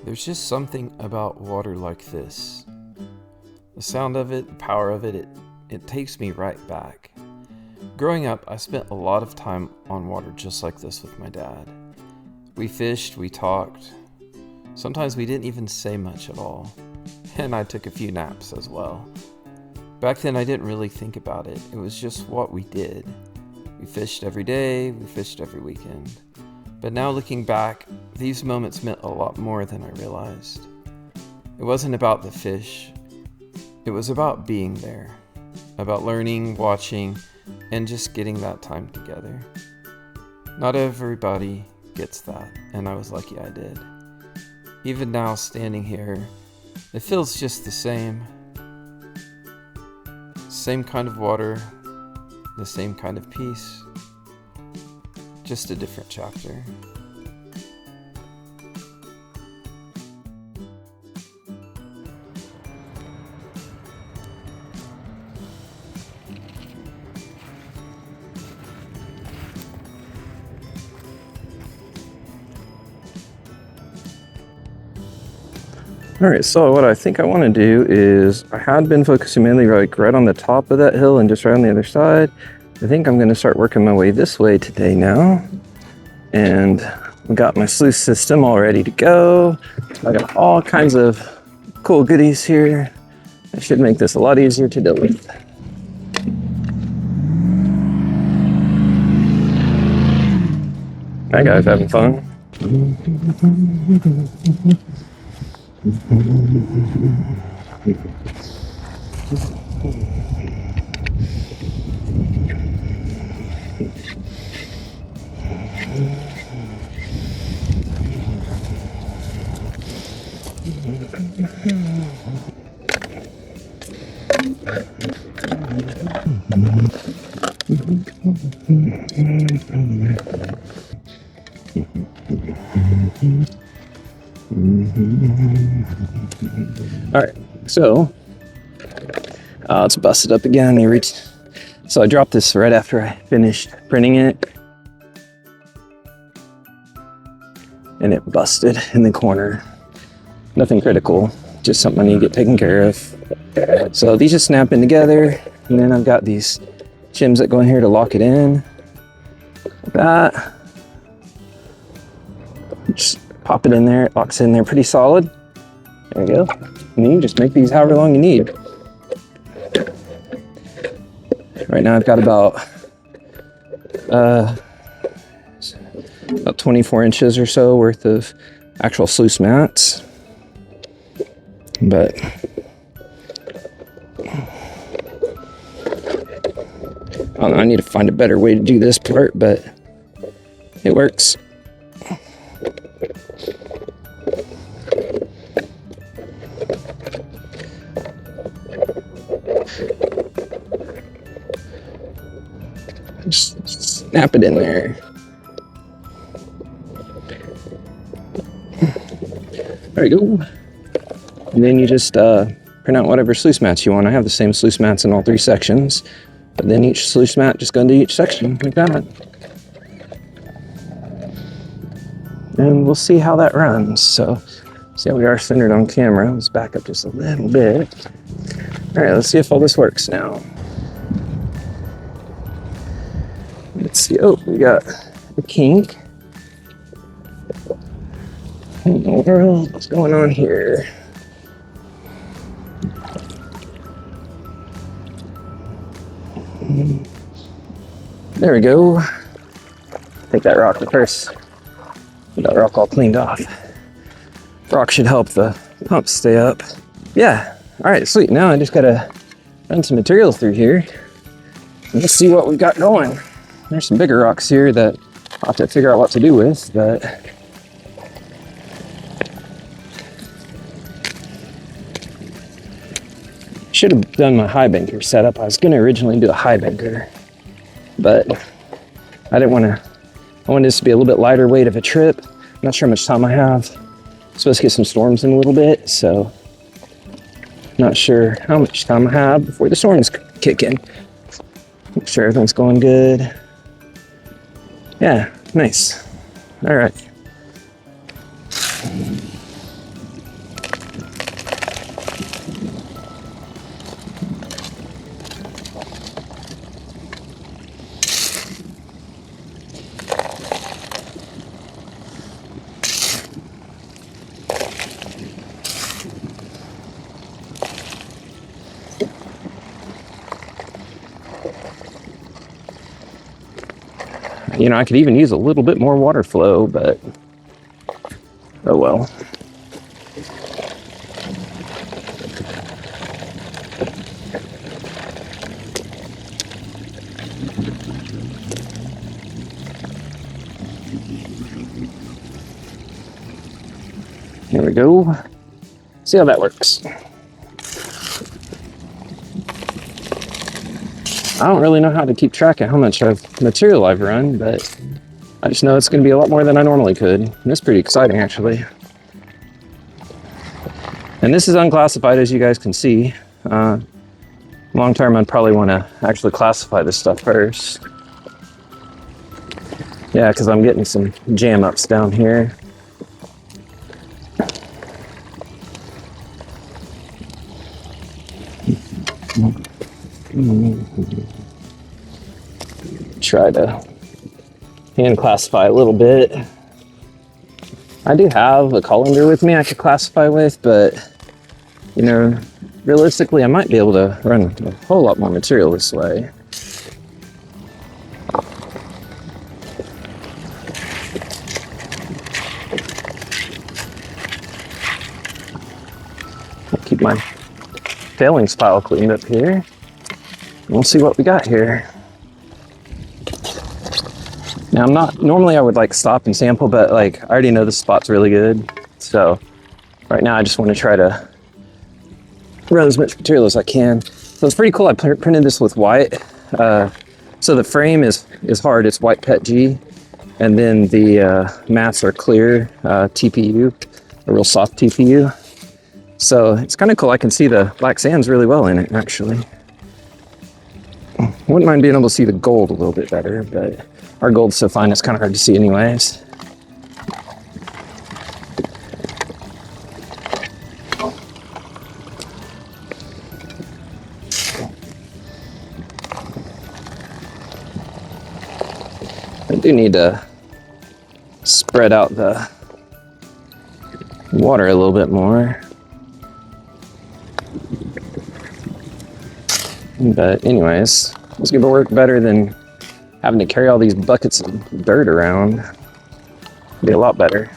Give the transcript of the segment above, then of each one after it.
There's just something about water like this. The sound of it, the power of it, it takes me right back. Growing up, I spent a lot of time on water just like this with my dad. We fished, we talked. Sometimes we didn't even say much at all. And I took a few naps as well. Back then I didn't really think about it. It was just what we did. We fished every day, we fished every weekend. But now looking back, these moments meant a lot more than I realized. It wasn't about the fish. It was about being there. About learning, watching, and just getting that time together. Not everybody gets that, and I was lucky I did. Even now, standing here, it feels just the same. Same kind of water, the same kind of peace. Just a different chapter. All right, so what I think I want to do is, I had been focusing mainly like right on the top of that hill and just right on the other side. I think I'm going to start working my way this way today now. And I've got my sluice system all ready to go. I got all kinds of cool goodies here. I should make this a lot easier to deal with. Hi guys, having fun? All right, so let's bust it up again. So I dropped this right after I finished printing it, and it busted in the corner. Nothing critical, just something I need to get taken care of. So these just snap in together, and then I've got these shims that go in here to lock it in. Like that. Just pop it in there, it locks in there pretty solid. There you go. And you just make these however long you need. Right now I've got about 24 inches or so worth of actual sluice mats. But I don't know, I need to find a better way to do this part, but it works. Just snap it in there. There you go. And then you just print out whatever sluice mats you want. I have the same sluice mats in all three sections, but then each sluice mat just go into each section like that. And we'll see how that runs. So, see how we are centered on camera. Let's back up just a little bit. All right, let's see if all this works now. Let's see. Oh, we got a kink. What in the world? What's going on here? There we go. Take that rock first. Get that rock all cleaned off. Rock should help the pump stay up. Yeah. All right, sweet. Now I just gotta run some material through here. Let's see what we got going. There's some bigger rocks here that I'll have to figure out what to do with, but should have done my high banker setup. I was going to originally do a high banker, but I didn't want to. I wanted this to be a little bit lighter weight of a trip. I'm not sure how much time I have. I'm supposed to get some storms in a little bit, so not sure how much time I have before the storms kick in. Make sure everything's going good. Yeah, nice. All right. You know, I could even use a little bit more water flow, but oh well. There we go. See how that works. I don't really know how to keep track of how much material I've run, but I just know it's going to be a lot more than I normally could. And that's pretty exciting, actually. And this is unclassified, as you guys can see. Long term, I'd probably want to actually classify this stuff first. Yeah, because I'm getting some jam ups down here. Try to hand classify a little bit. I do have a colander with me I could classify with, but you know, realistically I might be able to run a whole lot more material this way. I'll keep my tailings pile cleaned up here. We'll see what we got here. Now normally I would like stop and sample, but like I already know this spot's really good. So right now I just want to try to run as much material as I can. So it's pretty cool. I printed this with white. So the frame is hard, it's white PETG. And then the mats are clear TPU, a real soft TPU. So it's kind of cool. I can see the black sands really well in it, actually. Wouldn't mind being able to see the gold a little bit better, but our gold's so fine it's kind of hard to see anyways. I do need to spread out the water a little bit more. But anyways, it's gonna work better than having to carry all these buckets of dirt around. It'll be a lot better.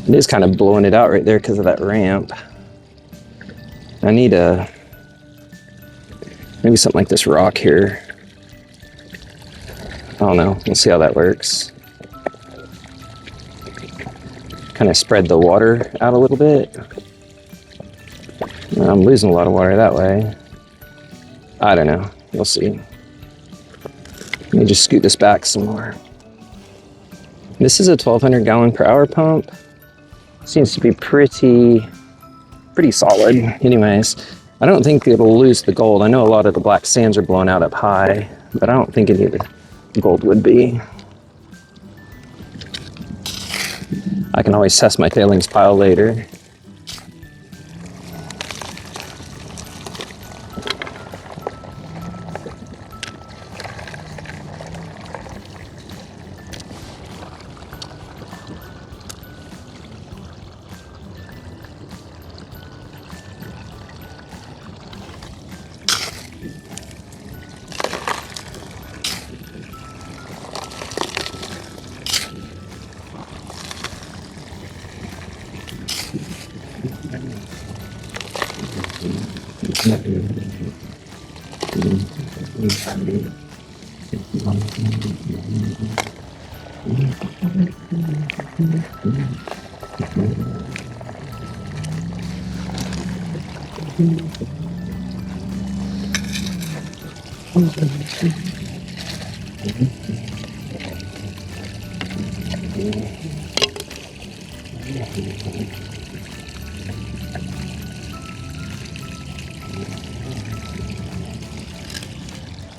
It is kind of blowing it out right there because of that ramp. I need maybe something like this rock here. I don't know, we'll see how that works. Kind of spread the water out a little bit. I'm losing a lot of water that way. I don't know, we'll see. Let me just scoot this back some more. This is a 1200 gallon per hour pump. Seems to be pretty solid. Anyways, I don't think it'll lose the gold. I know a lot of the black sands are blown out up high, but I don't think any of the gold would be. I can always test my tailings pile later.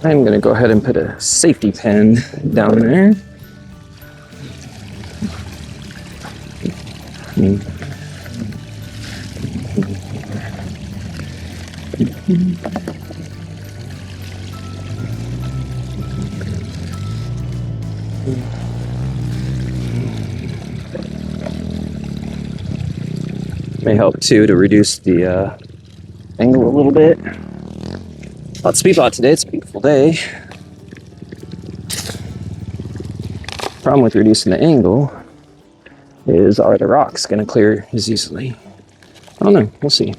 I'm going to go ahead and put a safety pin down there. May help too to reduce the angle a little bit. Lots of people out today. It's a beautiful day. Problem with reducing the angle is, are the rocks going to clear as easily? I don't know. We'll see.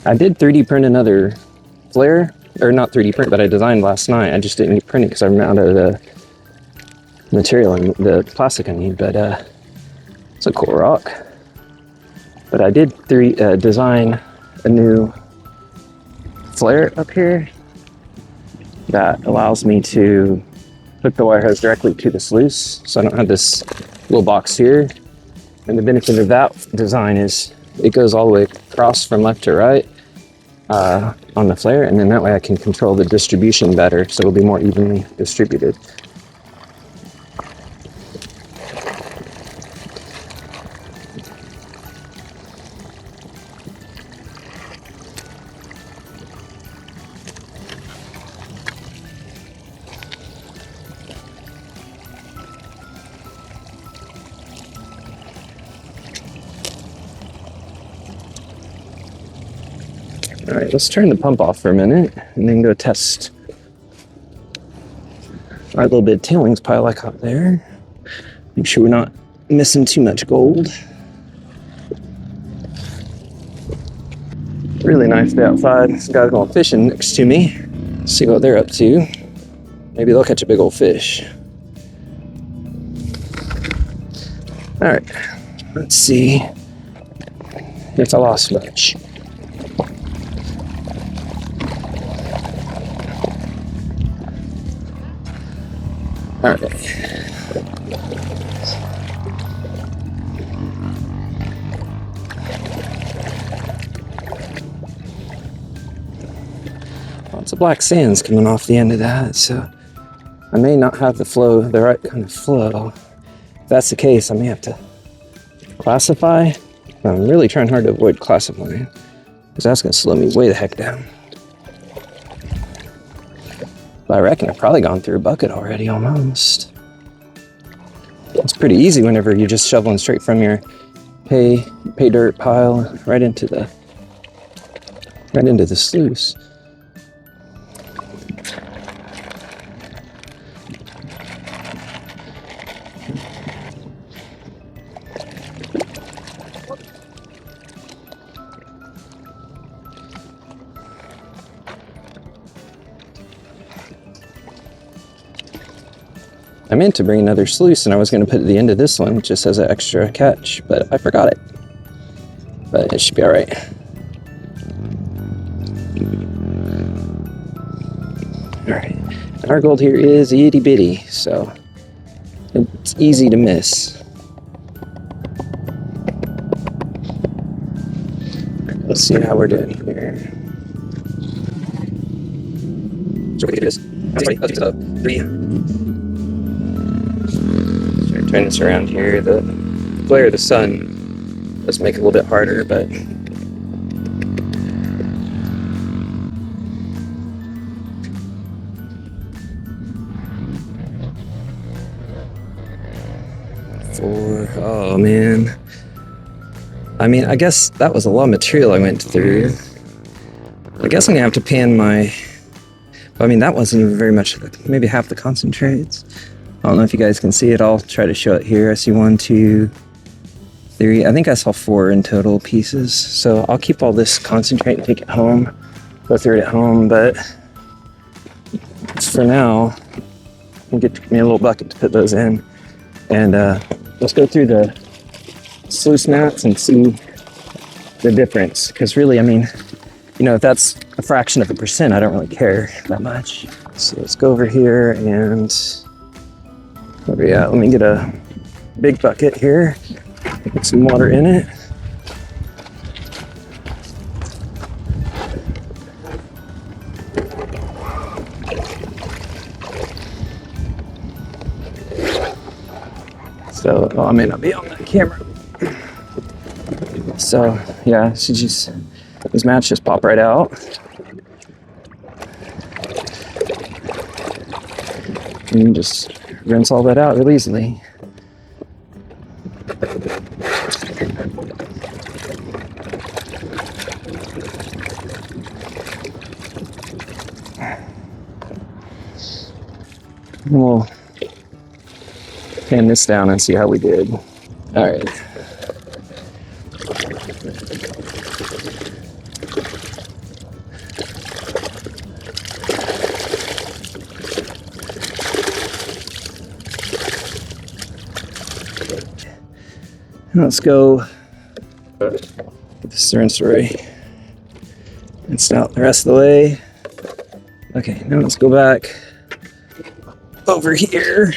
I did 3D print another flare, or not 3D print, but I designed last night. I just didn't get printed because I'm out of the material and the plastic I need, but it's a cool rock. But I did design a new flare up here that allows me to hook the wire hose directly to the sluice, so I don't have this little box here. And the benefit of that design is it goes all the way across from left to right on the flare, and then that way I can control the distribution better, so it'll be more evenly distributed. All right, let's turn the pump off for a minute and then go test our little bit of tailings pile I caught there. Make sure we're not missing too much gold. Really nice day outside. Some guys going fishing next to me. Let's see what they're up to. Maybe they'll catch a big old fish. All right, let's see if I lost much. All right. Lots of black sands coming off the end of that, so I may not have the right kind of flow. If that's the case, I may have to classify. I'm really trying hard to avoid classifying, because that's going to slow me way the heck down. But I reckon I've probably gone through a bucket already, almost. It's pretty easy whenever you're just shoveling straight from your pay dirt pile right into the sluice. I meant to bring another sluice, and I was going to put it at the end of this one just as an extra catch, but I forgot it. But it should be all right. All right, and our gold here is itty bitty, so it's easy to miss. Let's see how we're doing here. So what it is? Sorry, let's get to 3. Turn this around here. The glare of the sun does make it a little bit harder, but oh man. I mean, I guess that was a lot of material I went through. I guess I'm gonna have to pan my, I mean, that wasn't even very much, maybe half the concentrates. I don't know if you guys can see it. I'll try to show it here. I see 1, 2, 3. I think I saw 4 in total pieces. So I'll keep all this concentrate and take it home, go through it at home. But for now, I'll get me a little bucket to put those in. And let's go through the sluice mats and see the difference. Because really, I mean, you know, if that's a fraction of a percent, I don't really care that much. So let's go over here and where we at? Let me get a big bucket here, put some water in it. So, well, I may not be on that camera. So, yeah, these mats just pop right out. And you can just rinse all that out real easily. We'll pan this down and see how we did. All right. Let's go with this rinse ray. Rinse out the rest of the way. Okay, now let's go back over here.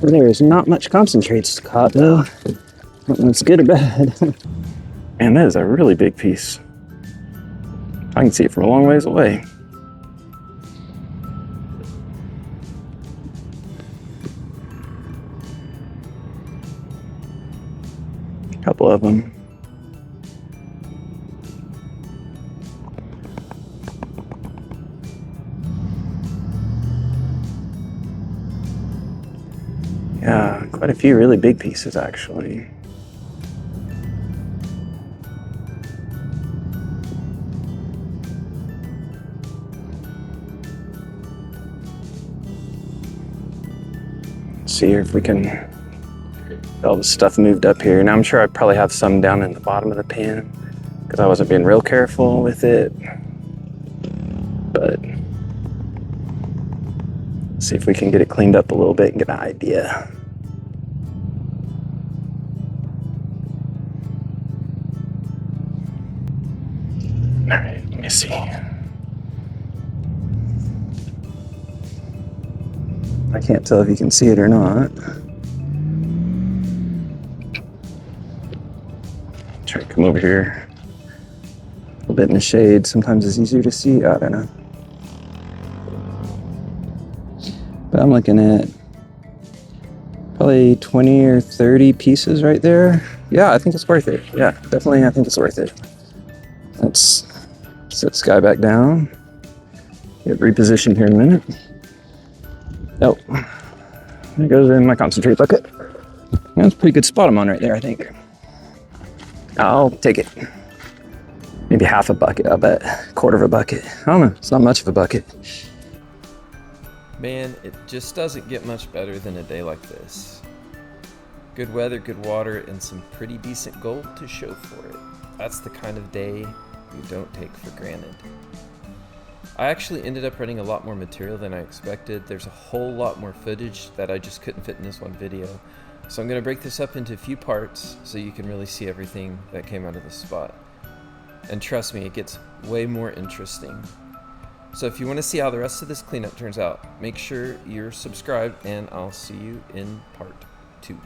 There is not much concentrates caught though. I don't know if it's good or bad. And that is a really big piece. I can see it from a long ways away. A couple of them. Yeah, quite a few really big pieces actually. Let's see if we can get all the stuff moved up here. Now I'm sure I probably have some down in the bottom of the pan because I wasn't being real careful with it. But let's see if we can get it cleaned up a little bit and get an idea. All right, let me see. I can't tell if you can see it or not. Try to come over here a little bit in the shade. Sometimes it's easier to see. I don't know. But I'm looking at probably 20 or 30 pieces right there. Yeah, I think it's worth it. Yeah, definitely, I think it's worth it. Let's set this guy back down. Get repositioned here in a minute. Oh, there goes in my concentrate bucket. That's a pretty good spot I'm on right there, I think. I'll take it. Maybe half a bucket, I'll bet. Quarter of a bucket. I don't know, it's not much of a bucket. Man, it just doesn't get much better than a day like this. Good weather, good water, and some pretty decent gold to show for it. That's the kind of day you don't take for granted. I actually ended up running a lot more material than I expected. There's a whole lot more footage that I just couldn't fit in this one video. So I'm going to break this up into a few parts so you can really see everything that came out of this spot. And trust me, it gets way more interesting. So if you want to see how the rest of this cleanup turns out, make sure you're subscribed and I'll see you in part 2.